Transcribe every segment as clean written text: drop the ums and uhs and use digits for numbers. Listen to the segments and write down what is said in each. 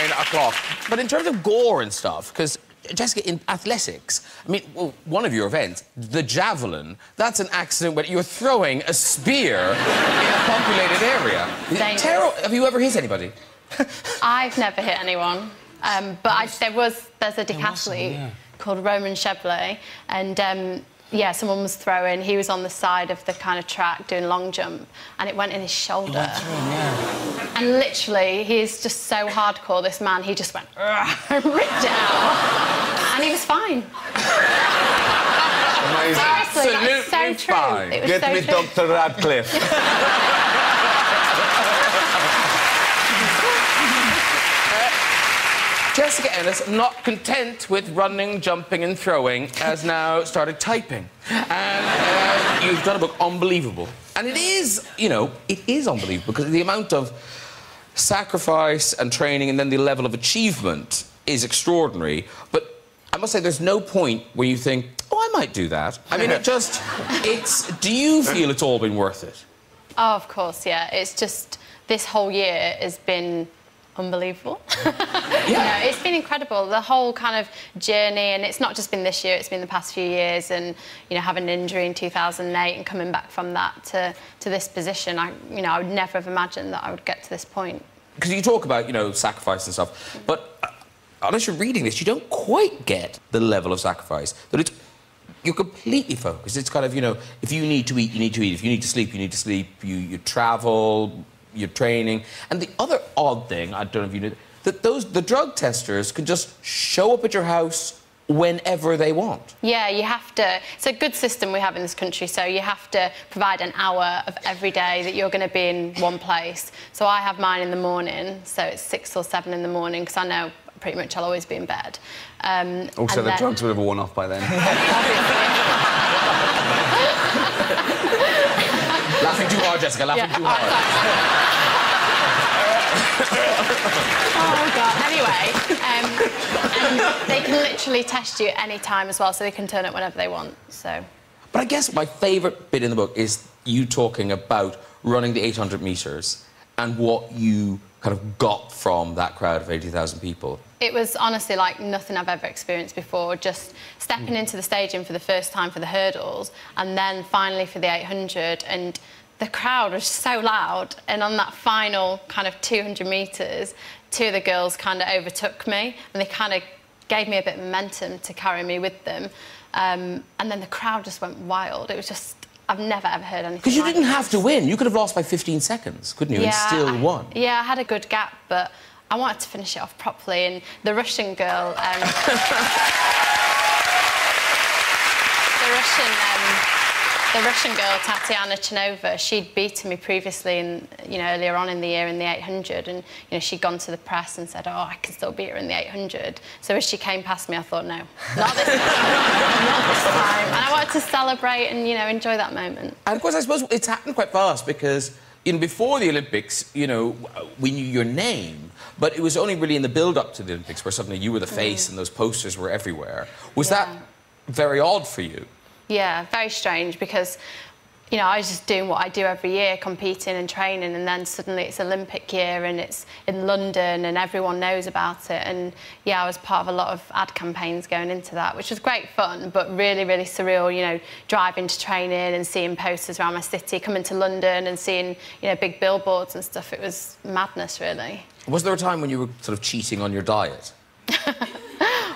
9 o'clock. But in terms of gore and stuff, because, Jessica, in athletics, I mean, well, one of your events, the javelin, that's an accident when you're throwing a spear in a populated area. Have you ever hit anybody? I've never hit anyone. But there's a decathlete called Roman Chevrolet, and yeah, someone was throwing. He was on the side of the kind of track doing long jump, and it went in his shoulder. And literally, he is just so hardcore. This man, he just went and ripped it out, and he was fine. Amazing. Seriously, that's so true. It was Get so me true. Dr. Radcliffe. Jessica Ennis, not content with running, jumping and throwing, has now started typing. And you've done a book, Unbelievable. And it is, you know, it is unbelievable because the amount of sacrifice and training and then the level of achievement is extraordinary. But I must say, there's no point where you think, oh, I might do that. I mean, do you feel it's all been worth it? Oh, of course, yeah. It's just, this whole year has been unbelievable. Yeah. You know, it's been incredible, the whole kind of journey, and it's not just been this year, it's been the past few years, and, you know, having an injury in 2008 and coming back from that to this position, I would never have imagined that I would get to this point. Because you talk about, you know, sacrifice and stuff, but unless you're reading this, you don't quite get the level of sacrifice. That you're completely focused. It's kind of, you know, if you need to eat, you need to eat. If you need to sleep, you need to sleep. You travel, you're training. And the other odd thing, I don't know if you knew, that the drug testers can just show up at your house whenever they want. Yeah, you have to. It's a good system we have in this country, so you have to provide an hour of every day that you're going to be in one place. So I have mine in the morning, so it's 6 or 7 in the morning, because I know pretty much I'll always be in bed. Also, the drugs would have worn off by then. Laughing too hard, Jessica, laughing too hard. Oh, God. Anyway, and they can literally test you at any time as well, so they can turn it whenever they want, so... But I guess my favourite bit in the book is you talking about running the 800 metres and what you kind of got from that crowd of 80,000 people. It was honestly like nothing I've ever experienced before, just stepping into the stadium for the first time for the hurdles and then finally for the 800, and the crowd was so loud, and on that final kind of 200 metres, 2 of the girls kind of overtook me and they kind of gave me a bit of momentum to carry me with them, and then the crowd just went wild. It was just... I've never, ever heard anything. Because you didn't have to win. You could have lost by 15 seconds, couldn't you? Yeah, and still won. Yeah, I had a good gap, but I wanted to finish it off properly. And the Russian girl, the Russian girl, Tatiana Chinova, she'd beaten me previously, earlier on in the year in the 800, and she'd gone to the press and said, "Oh, I can still beat her in the 800." So as she came past me, I thought, no, not this time, not this time. And I wanted to celebrate and enjoy that moment. And of course, I suppose it's happened quite fast because before the Olympics, we knew your name, but it was only really in the build-up to the Olympics where suddenly you were the face and those posters were everywhere. Was that very odd for you? Yeah, very strange because, I was just doing what I do every year, competing and training, and then suddenly it's Olympic year and it's in London and everyone knows about it. And, yeah, I was part of a lot of ad campaigns going into that, which was great fun, but really, really surreal, driving to training and seeing posters around my city, coming to London and seeing, big billboards and stuff. It was madness, really. Was there a time when you were sort of cheating on your diet?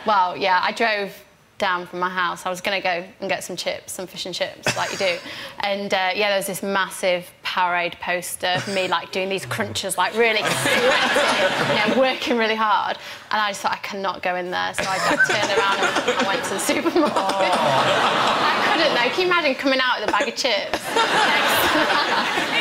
Well, yeah, I drove down from my house. I was going to go and get some fish and chips, like you do. And, there was this massive Powerade poster of me, doing these crunches, really sweating, working really hard. And I just thought, I cannot go in there. So I turned around and I went to the supermarket. I couldn't, though. Can you imagine coming out with a bag of chips?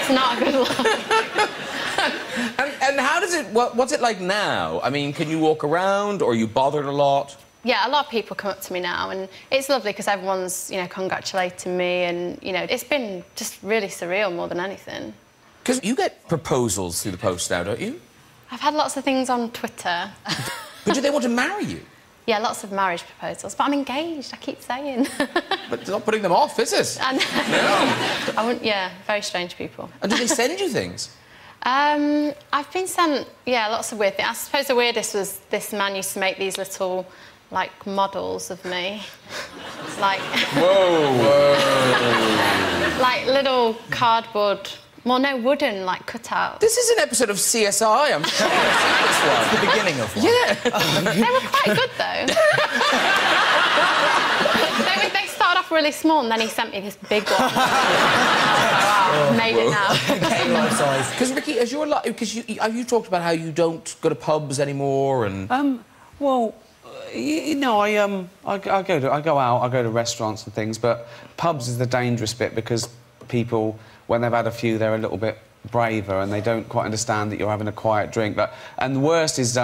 It's not a good look. And how does it... What's it like now? I mean, can you walk around, or are you bothered a lot? Yeah, a lot of people come up to me now, and it's lovely because everyone's, congratulating me, and, it's been just really surreal more than anything. Because you get proposals through the post now, don't you? I've had lots of things on Twitter. But do they want to marry you? Yeah, lots of marriage proposals, but I'm engaged, I keep saying. But it's not putting them off, is it? No. I wouldn't, yeah, very strange people. And do they send you things? I've been sent, lots of weird things. I suppose the weirdest was this man used to make these little, like, models of me. Like... Whoa! like, little cardboard... Well, no, wooden, like, cutouts. This is an episode of CSI, I'm sure. This one. It's the beginning of one. Yeah. They were quite good, though. They started off really small, and then he sent me this big one. Wow, made it now. Getting life size. Because, Ricky, as you're you talked about how you don't go to pubs anymore and... Well, you know, I go out, I go to restaurants and things, but pubs is the dangerous bit because people, when they've had a few, they're a little bit braver and they don't quite understand that you're having a quiet drink. And the worst is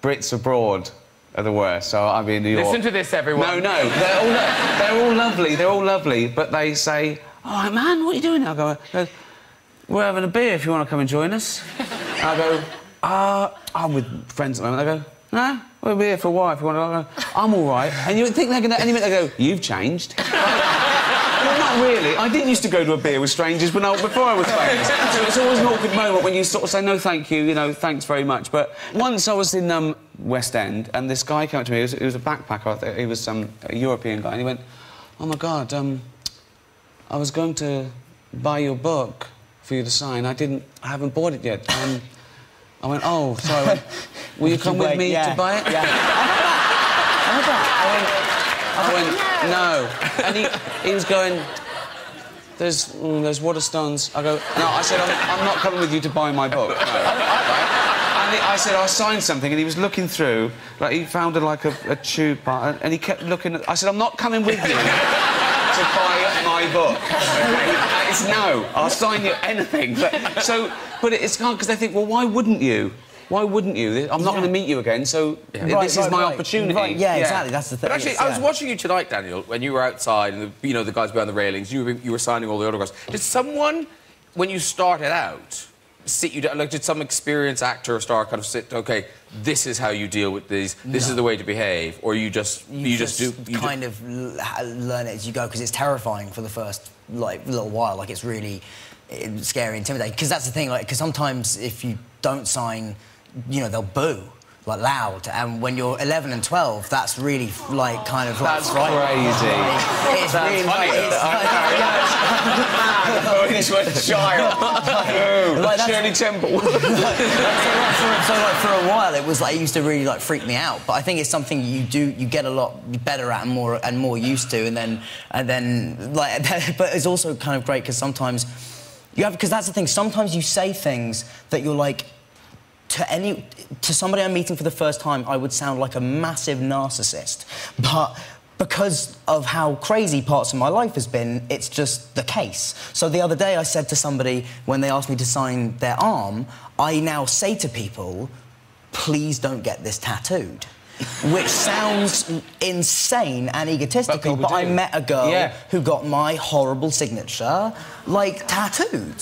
Brits abroad are the worst. So I'll be in New York. Listen to this, everyone. No, they're all lovely, but they say, "All right, man, what are you doing now?" I go, "We're having a beer if you want to come and join us." I go, "I'm with friends at the moment." They go, "No, we'll be here for a while if you want to." I go, "I'm all right." And you would think they're going to... Any minute they go, "You've changed." Well, not really. I didn't used to go to a beer with strangers before I was famous. So it's always an awkward moment when you sort of say, "No, thank you, you know, thanks very much." But once I was in West End, and this guy came up to me, he was a backpacker, he was a European guy, and he went, "Oh, my God, I was going to buy your book for you to sign. I haven't bought it yet." I went, "Oh, sorry." I went, "Will you come with me to buy it?" Yeah. I went, "No." And he was going, there's Waterstones. I go, "No," I said, I'm not coming with you to buy my book. No. Right? And I said, "I'll sign something," and he was looking through, like, he found a tube part, and he kept looking at... I said, "I'm not coming with you to buy my book." It's no, I'll sign you anything. But it's hard, because they think, well, why wouldn't you? Why wouldn't you? I'm not going to meet you again, so this is my opportunity. Right, yeah, exactly, that's the thing. But actually, I was watching you tonight, Daniel, when you were outside and, the guys behind the railings, you were signing all the autographs. Did someone, when you started out, sit you down, like, did some experienced actor or star kind of sit, "OK, this is how you deal with these, this is the way to behave," or you just learn it as you go, because it's terrifying for the first, like, little while. Like, it's really scary, intimidating. Because that's the thing, like, because sometimes if you don't sign... they'll boo, like, loud, and when you're 11 and 12, that's really, like, kind of... That's crazy. It's really funny. It's a child. Shirley Temple. So, for a while, it was, like, it used to really, like, freak me out, but I think it's something you get a lot better at and more used to, and then, like... But it's also kind of great, because sometimes you have... Because that's the thing, sometimes you say things that you're, like... To somebody I'm meeting for the first time, I would sound like a massive narcissist. But because of how crazy parts of my life has been, it's just the case. So the other day I said to somebody, when they asked me to sign their arm, I now say to people, "Please don't get this tattooed." Which sounds insane and egotistical, but I met a girl who got my horrible signature, like, tattooed.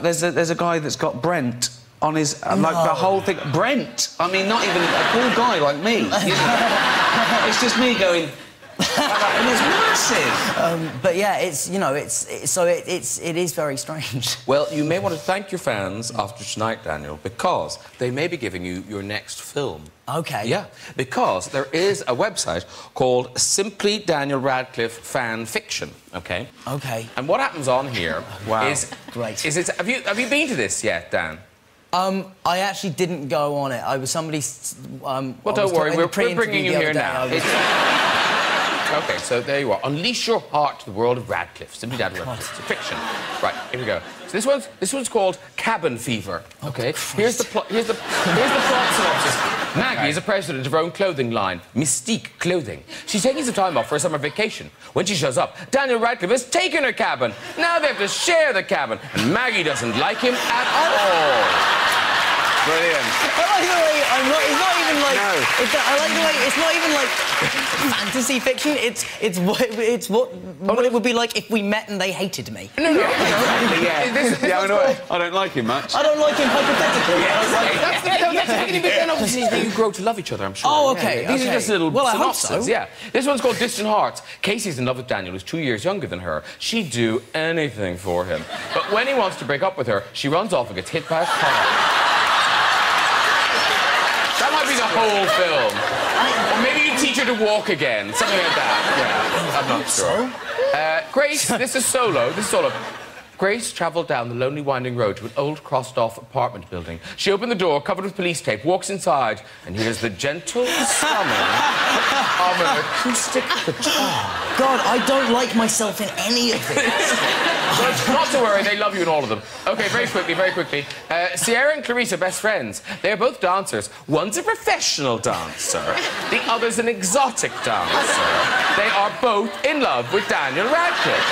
There's a guy that's got Brent on his... like, the whole thing... Brent! I mean, not even a cool guy like me, you know? It's just me going... and it's massive! But, yeah, it's, it is very strange. Well, you may want to thank your fans after tonight, Daniel, because they may be giving you your next film. OK. Yeah, because there is a website called Simply Daniel Radcliffe Fan Fiction, OK? OK. And what happens on here is... Great. Have you been to this yet, Dan? I actually didn't go on it. I was somebody's... well, don't worry, we're bringing you here now. OK, so there you are. Unleash your heart to the world of Radcliffe. Simply Daniel Radcliffe. It's a fiction. Right, here we go. So this one's called Cabin Fever. OK, here's the plot synopsis. Maggie is a president of her own clothing line, Mystique Clothing. She's taking some time off for a summer vacation. When she shows up, Daniel Radcliffe has taken her cabin. Now they have to share the cabin, and Maggie doesn't like him at all. Brilliant. I like the way it's not even like... No. I like the way it's not even like fantasy fiction. It's what it would be like if we met and they hated me. No. I don't like him much. I don't like him hypothetically. That's the beginning bit then of This is you grow to love each other, I'm sure. Oh, okay, These are just little synopsis. I hope so. Yeah. This one's called Distant Hearts. Casey's in love with Daniel, who's 2 years younger than her. She'd do anything for him. But when he wants to break up with her, she runs off and gets hit by a car. That might be the whole film. Or maybe you teach her to walk again. Something like that. Yeah, I'm not sure. Grace, this is solo. Grace travelled down the lonely winding road to an old crossed-off apartment building. She opened the door, covered with police tape, walks inside, and hears the gentle strumming of an acoustic guitar. God, I don't like myself in any of this. But not to worry, they love you in all of them. OK, very quickly. Sierra and Clarice are best friends. They're both dancers. One's a professional dancer. The other's an exotic dancer. They are both in love with Daniel Radcliffe.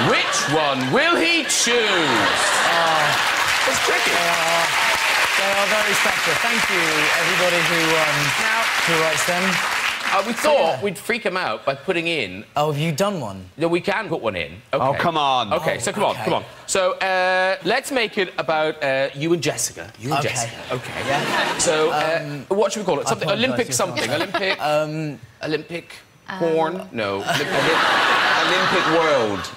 Which one will he choose? It's tricky. They are very special. Thank you, everybody who writes them. We thought we'd freak him out by putting in... Oh, have you done one? No, we can put one in. Okay. Oh, come on. OK, so come on. So, let's make it about you and Jessica. Jessica. OK. Yeah. So, what should we call it? Something Olympic something. Olympic porn? No. Olympic world.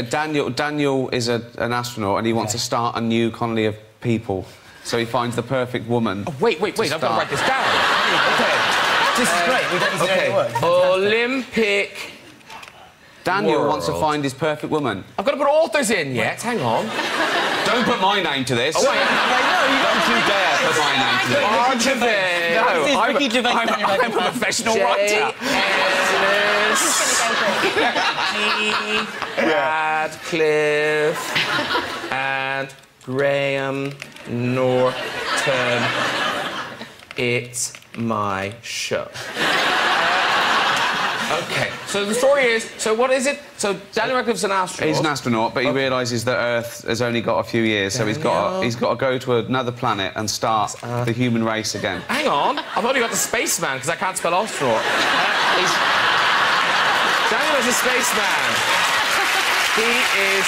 Daniel is an astronaut and he wants to start a new colony of people. So he finds the perfect woman. Oh, wait. I've got to write this down. OK. This is great. We don't need to know the word. Olympic Daniel wants to find his perfect woman. I've got to put authors in yet. Hang on. Don't put my name to this. Oh, wait. Don't you dare put my name to this. I'm a professional writer. Radcliffe and Graham Norton. It's my show. OK, so the story is... So what is it? So Daniel Radcliffe's an astronaut. He's an astronaut, but he realises that Earth has only got a few years, so he's got to go to another planet and start the human race again. Hang on, I've only got the spaceman because I can't spell astronaut. Daniel is a spaceman. He is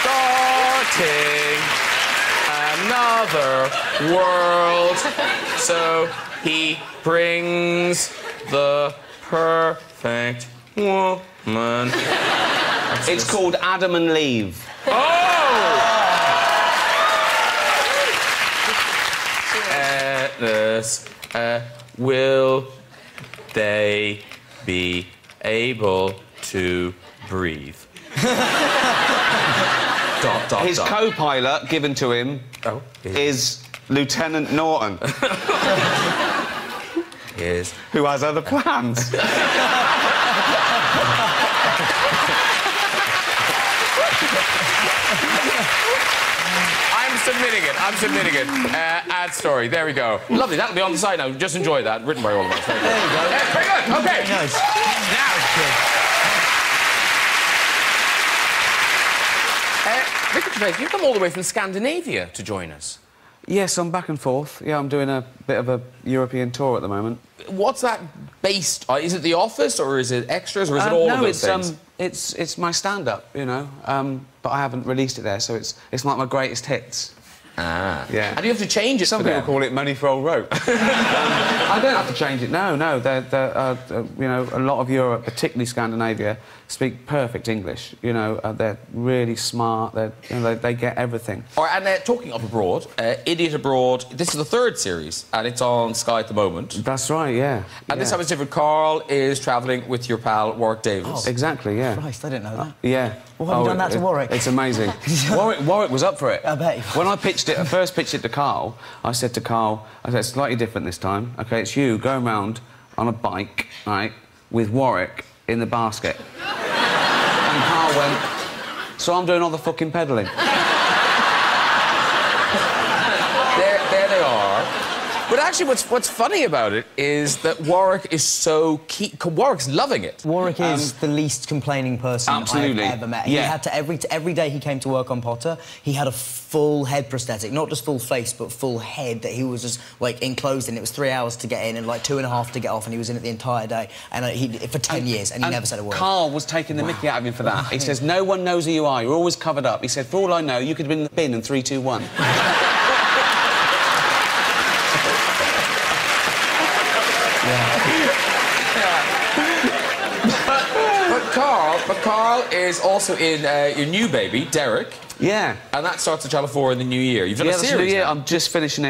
starting another world, so he brings the perfect woman. It's called Adam and Leave. Oh! Ennis, will they be able to breathe? His co-pilot given to him is Lieutenant Norton. Who has other plans. I'm submitting it. Ad story. There we go. Lovely. That'll be on the site now. Just enjoy that. Written by all of us. There you go. Very good. OK. Very nice. Now it's good. Richard Gervais, you've come all the way from Scandinavia to join us. Yes, I'm back and forth. Yeah, I'm doing a bit of a European tour at the moment. What's that based on? Is it The Office, or is it extras, or is it all of those things? It's my stand-up, you know, but I haven't released it there, so it's like my greatest hits. Ah. Yeah. And do you have to change it Some for people them? call it money for old rope. I don't have to change it, no. You know, a lot of Europe, particularly Scandinavia, speak perfect English. You know, they're really smart, they get everything. All right, and talking of abroad, Idiot Abroad, this is the third series, and it's on Sky at the moment. That's right, yeah. And this time it's different. Carl is travelling with your pal, Warwick Davis. Oh, exactly, yeah. Christ, I didn't know that. Yeah. Well, have you done that to Warwick? It's amazing. Warwick was up for it. I bet. When I first pitched it to Carl, I said to Carl, it's slightly different this time. OK, it's you going round on a bike, right, with Warwick in the basket. And Carl went, so I'm doing all the fucking pedalling. There they are. But actually, what's funny about it is that Warwick is so keen. Warwick's loving it. Warwick is the least complaining person I've ever met. Yeah. He had to every day he came to work on Potter, he had a full head prosthetic, not just full face, but full head that he was just like enclosed in. It was 3 hours to get in and like 2.5 to get off, and he was in it the entire day. And for 10 years, and he never said a word. Carl was taking the mickey out of him for that. He says, no one knows who you are. You're always covered up. He said, for all I know, you could have been in the bin in 3, 2, 1. Daniel is also in your new baby, Derek. Yeah. And that starts at Channel 4 in the new year. You've done a that's series new year. now. I'm just finishing it